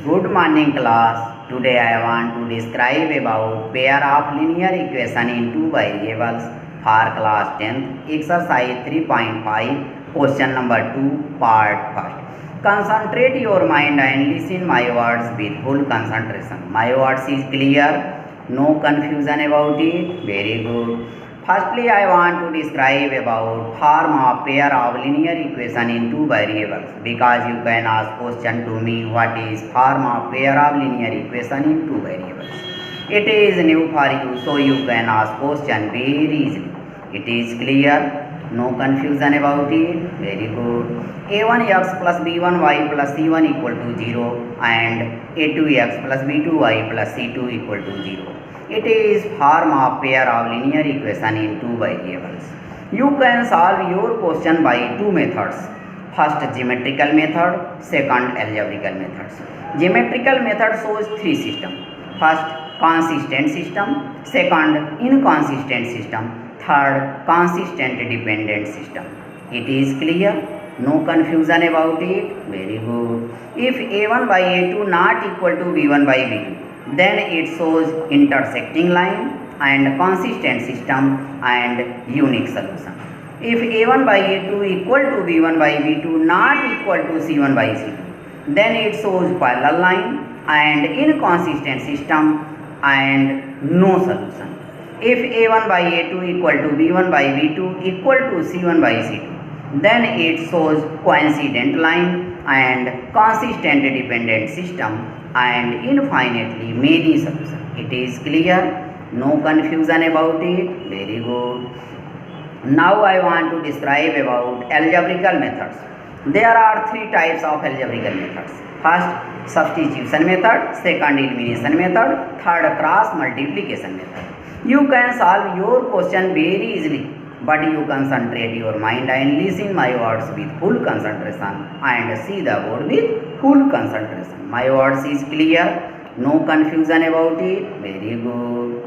Good morning class. Today I want to describe about pair of linear equation in two variables for class 10th. Exercise 3.5 question number 2 part 1. Concentrate your mind and listen my words with full concentration. My words is clear. No confusion about it. Very good. Firstly, I want to describe about form of pair of linear equation in two variables because you can ask question to me what is form of pair of linear equation in two variables. It is new for you, so you can ask question very easily. It is clear, no confusion about it. Very good. a1x plus b1y plus c1 equal to 0 and a2x plus b2y plus c2 equal to 0. It is form of pair of linear equation in two variables. You can solve your question by two methods. First geometrical method, second algebraical methods. Geometrical method shows three systems. First consistent system, second inconsistent system, third consistent dependent system. It is clear? No confusion about it? Very good. If a1 by a2 not equal to b1 by b2, then it shows intersecting line and consistent system and unique solution. If a1 by a2 equal to b1 by b2 not equal to c1 by c2, then it shows parallel line and inconsistent system and no solution. If a1 by a2 equal to b1 by b2 equal to c1 by c2, then it shows coincident line and consistent dependent system and infinitely many solutions. It is clear? No confusion about it? Very good. Now I want to describe about algebraical methods. There are three types of algebraical methods. First substitution method, second elimination method, third cross multiplication method. You can solve your question very easily, but you concentrate your mind and listen my words with full concentration and see the board with full concentration. My words is clear, no confusion about it. Very good.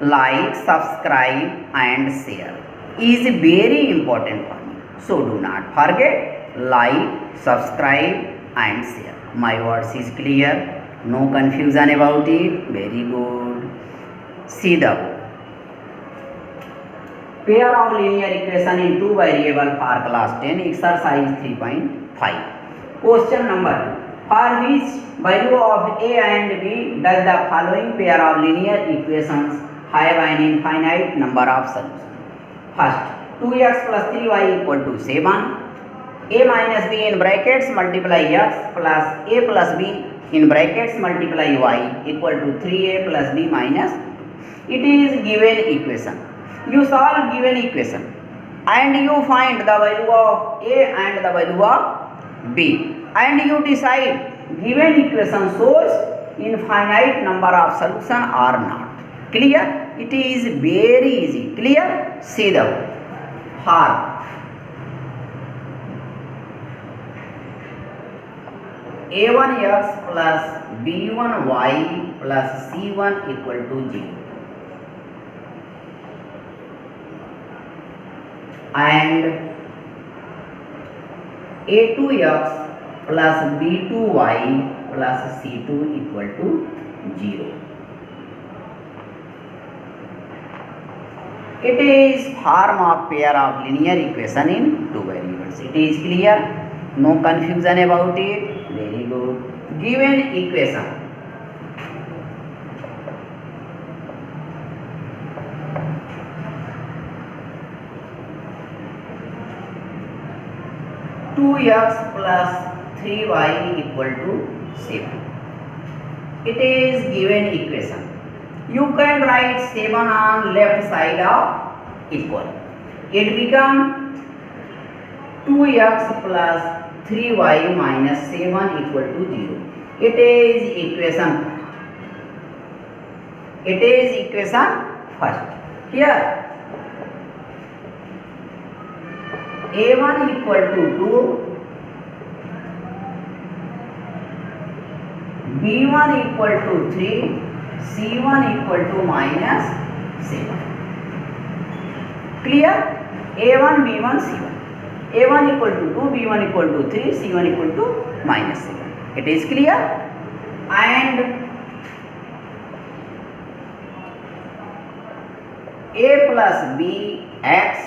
Like, subscribe and share is very important for me. So do not forget, like, subscribe and share. My words is clear, no confusion about it. Very good. See the board. Pair of linear equation in two variable for class 10 exercise 3.5. Question number 2. For which value of a and b does the following pair of linear equations have an infinite number of solutions? First 2x plus 3y equal to 7. A minus b in brackets multiply x plus a plus b in brackets multiply y equal to 3a plus b minus 2. It is given equation. You solve given equation and you find the value of a and the value of b and you decide given equation shows infinite number of solution or not. Clear? It is very easy. Clear? See the for a1x plus b1y plus c1 equal to 0. And a2x plus b2y plus c2 equal to 0. It is form of pair of linear equation in two variables. It is clear? No confusion about it? Very good. Given equation. (2x plus 3y equal to 7). It is given equation. You can write 7 on left side of equal. It becomes 2x plus 3y minus 7 equal to 0. It is equation. It is equation first. Here a1 equal to 2, b1 equal to 3, c1 equal to minus 7. Clear? a1, b1, c1. a1 equal to 2, b1 equal to 3, c1 equal to minus 7. It is clear? And a plus b x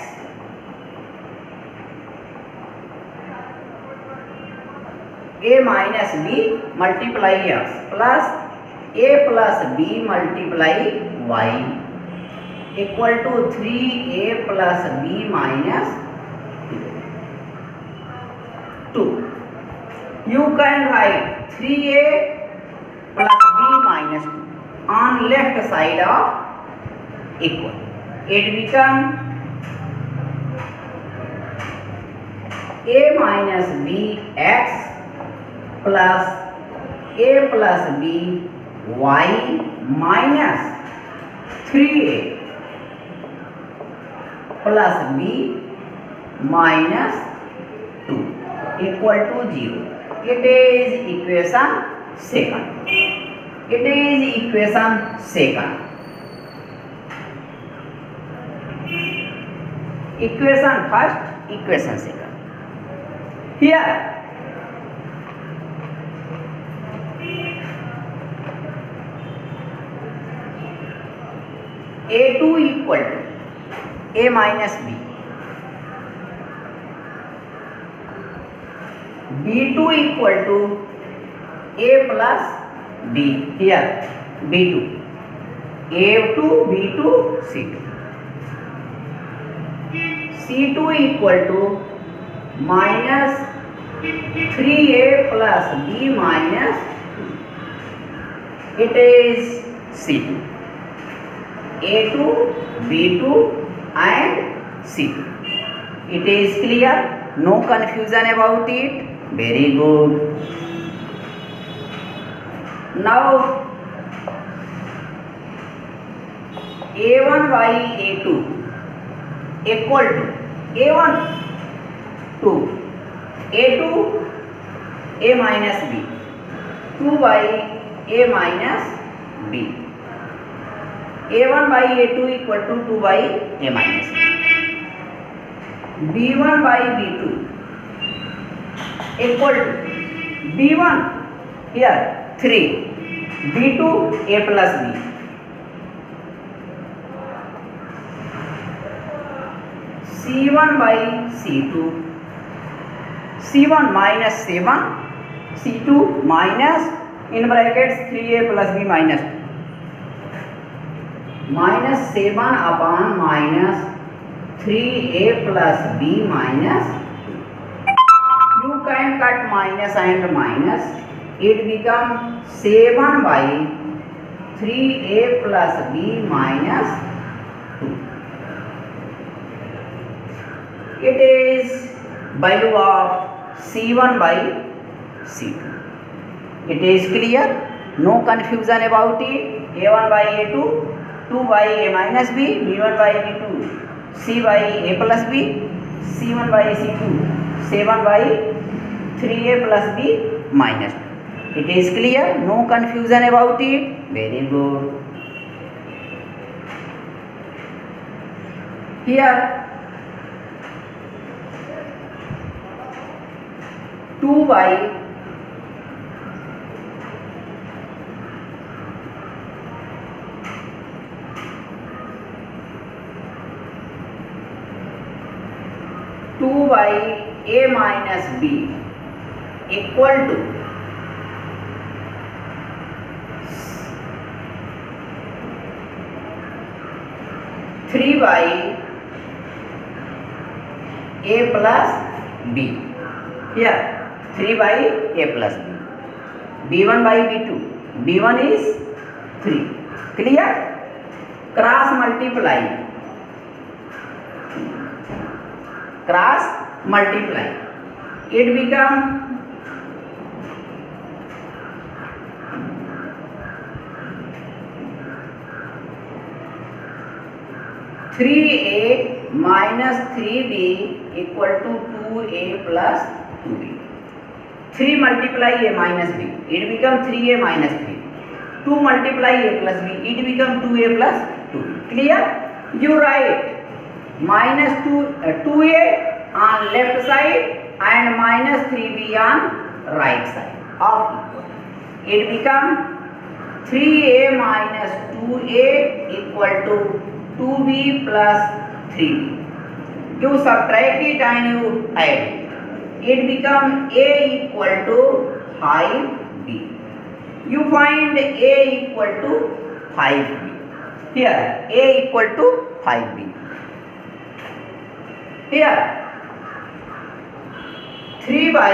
a minus b multiply x plus a plus b multiply y equal to 3a plus b minus 2. You can write 3a plus b minus 2 on left side of equal. It becomes a minus b x plus a plus b y minus 3a plus b minus 2 equal to 0. It is equation second. It is equation second. Equation first, equation second. Here a2 equal to a minus b, b2 equal to a plus b, here b2, a2 b2 c2, c2 equal to minus 3a plus b minus 2. It is c2, a2 b2 and c2. It is clear? No confusion about it? Very good. Now a1 by a2 equal to a1 2, a2 a minus b, 2 by a minus b, a1 by a2 equal to 2 by a minus b, b1 by b2 equal to b1 here 3, b2 a plus b, c1 by c2, c1 minus 7, c2 minus in brackets 3a plus b minus 2, minus 7 upon minus 3a plus b minus 2. You can cut minus and minus. It becomes 7 by 3a plus b minus 2. It is value of c1 by c2. It is clear? No confusion about it. a1 by a2, 2 by a minus b, b1 by b2, c by a plus b, c1 by c2, 7 by 3a plus b minus 2. It is clear? No confusion about it? Very good. Here 2 by 2 by a minus b equal to 3 by a plus b. Here 3 by a plus b. b1 by b2. b1 is 3. Clear? Cross multiply. Cross multiply. It becomes 3a minus 3b equal to 2a plus 2b. 3 multiply a minus b, it becomes 3a minus 3. 2 multiply a plus b, it becomes 2a plus 2b. Clear? You write minus 2a on left side and minus 3b on right side. of equal. It become 3a minus 2a equal to 2b plus 3b. You subtract it and you add it. It become a equal to 5b. You find a equal to 5b. Here a equal to 5b. Here 3 by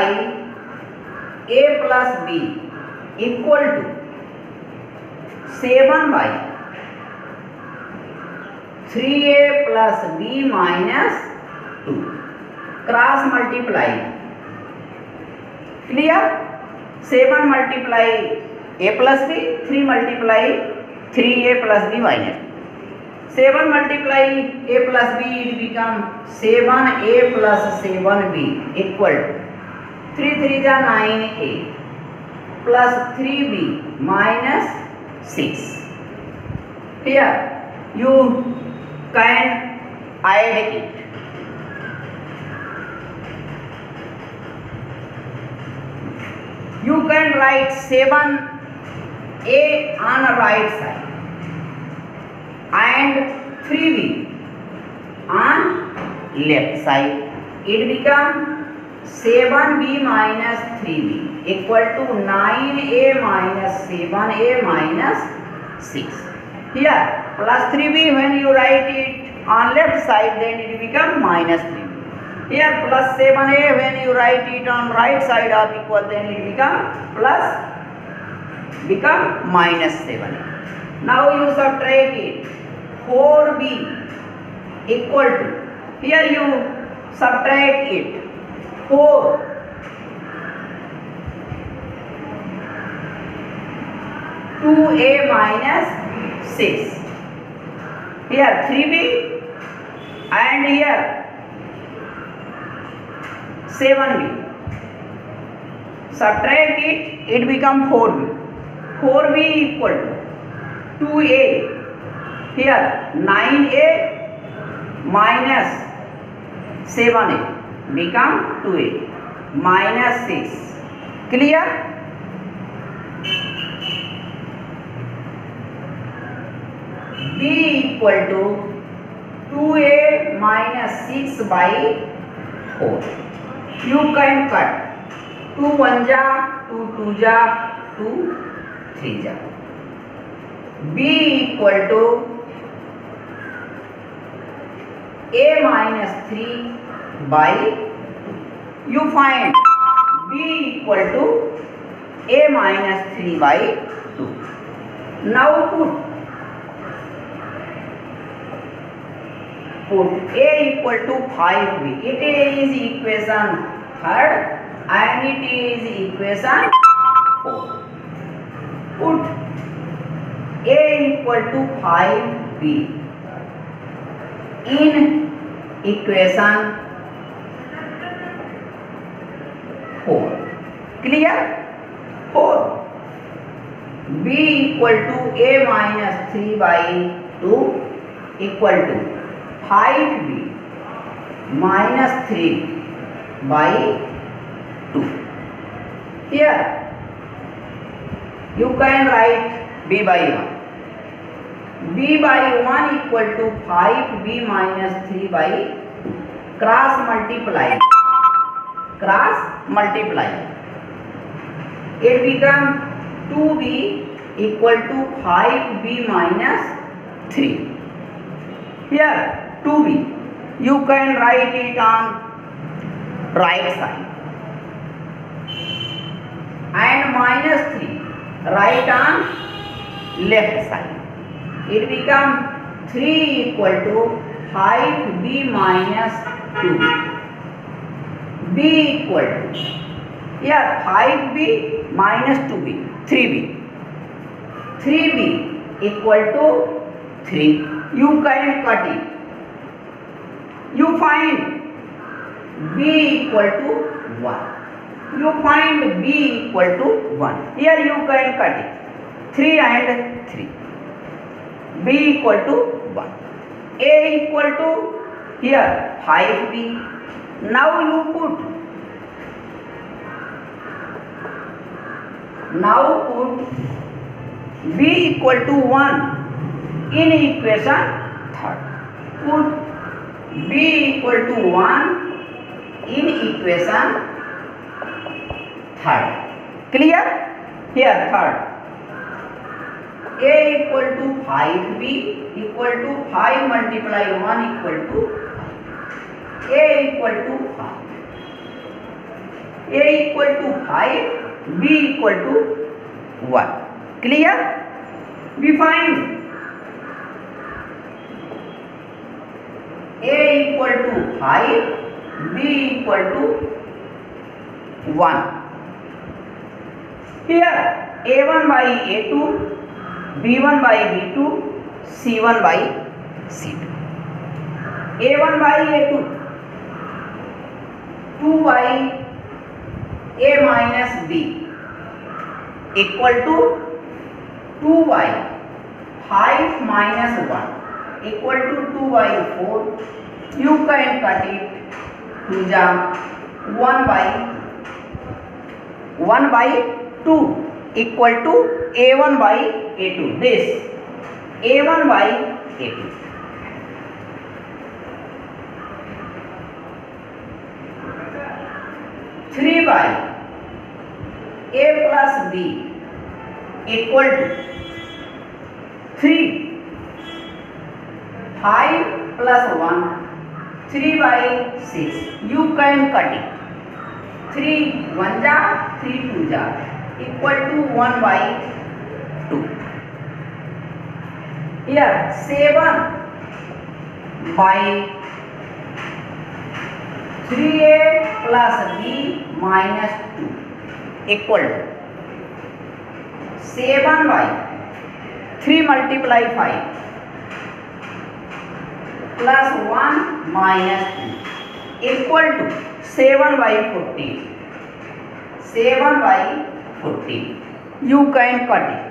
a plus b equal to 7 by 3a plus b minus 2. Cross multiply. Clear? 7 multiply a plus b, 3 multiply 3a plus b minus 2. 7 multiply a plus b, it become 7a plus 7b equal to 3 3 is 9a plus 3b minus 6. Here you can add it. You can write 7a on the right side and 3b on left side. It become 7b minus 3b equal to 9a minus 7a minus 6. Here plus 3b, when you write it on left side, then it become minus 3b. Here plus 7a, when you write it on right side of equal, then it become minus 7a. Now you subtract it. 4b equal to, here you subtract it, 4 2a minus 6. Here 3b and here 7b. Subtract it, it become 4b. 4b equal to 2a. Here 9a minus 7a become 2a minus 6. Clear? B equal to 2a minus 6 by 4. You can cut 2 1 ja, 2 2 ja, 2 3 ja. B equal to a minus 3 by 2. You find B equal to a minus 3 by 2. Now put a equal to 5b. It is equation 3rd and it is equation 4. Put a equal to 5b in equation 4. Clear? 4. B equal to a minus 3 by 2 equal to 5b minus 3 by 2. Here you can write b by 1. b by 1 equal to 5b minus 3 by 2. Cross multiply. Cross multiply. It become 2b equal to 5b minus 3. Here 2b. You can write it on right side. And minus 3. Write on left side. It become 3 equal to 5b minus 2b. B equal to, here 5b minus 2b, 3b. 3b equal to 3. You can cut it. You find b equal to 1. You find b equal to 1. Here you can cut it. 3 and 3. B equal to 1. A equal to, here 5b. Now you put Now put b equal to 1 in equation third. Put b equal to 1 in equation third. Clear? Here third. A equal to 5b equal to 5 multiply 1 equal to 5. A equal to 5. A equal to 5, b equal to 1. Clear? We find A equal to 5, b equal to 1. Here a1 by a2, b1 by b2, c1 by c2. a1 by a2, 2 by a minus b equal to 2 by 5 minus 1 equal to 2 by 4. You can cut it to the 1 by 2 equal to a1 by a2. This a1 by a2. Three by a plus b equal to 3. 5 plus 1, 3 by 6. You can cut it. 3 1 ja, 3 2 ja equal to 1 by 2. Here 7 by 3a plus b minus 2 equal to 7 by 3 multiply 5 plus 1 minus 2 equal to 7 by 14. 7 by 14. You can cut it.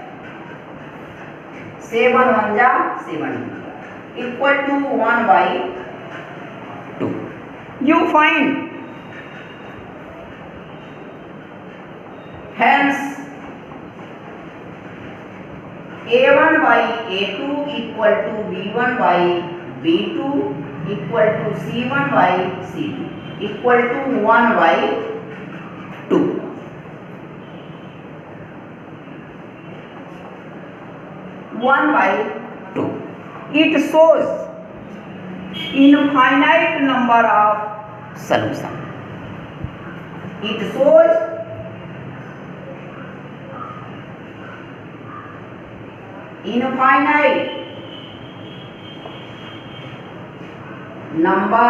7 1 ja, 7 equal to 1 by 2. You find hence a1 by a2 equal to b1 by b2 equal to c1 by c2 equal to 1 by 2. One by 2. It shows infinite number of solution. It shows infinite number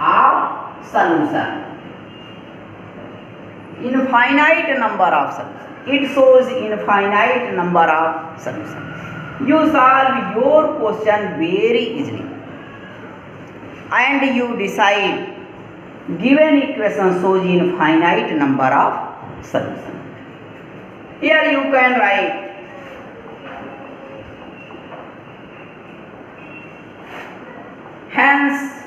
of solution. Infinite number of solution. It shows infinite number of solution. You solve your question very easily and you decide given equation shows infinite number of solution. Here you can write hence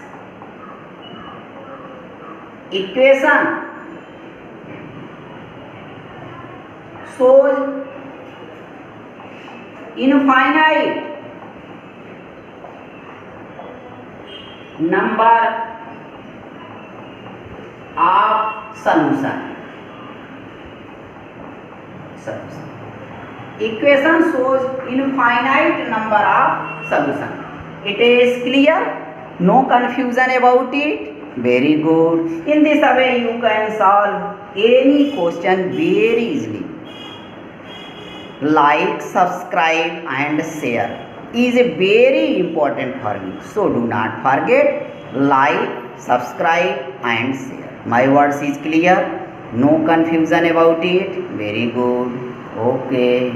equation shows infinite number of solution. Equation shows infinite number of solution. It is clear? No confusion about it? Very good. In this way you can solve any question very easily. Like, subscribe and share is very important for me. So do not forget like, subscribe and share. My words is clear? No confusion about it? Very good. Okay.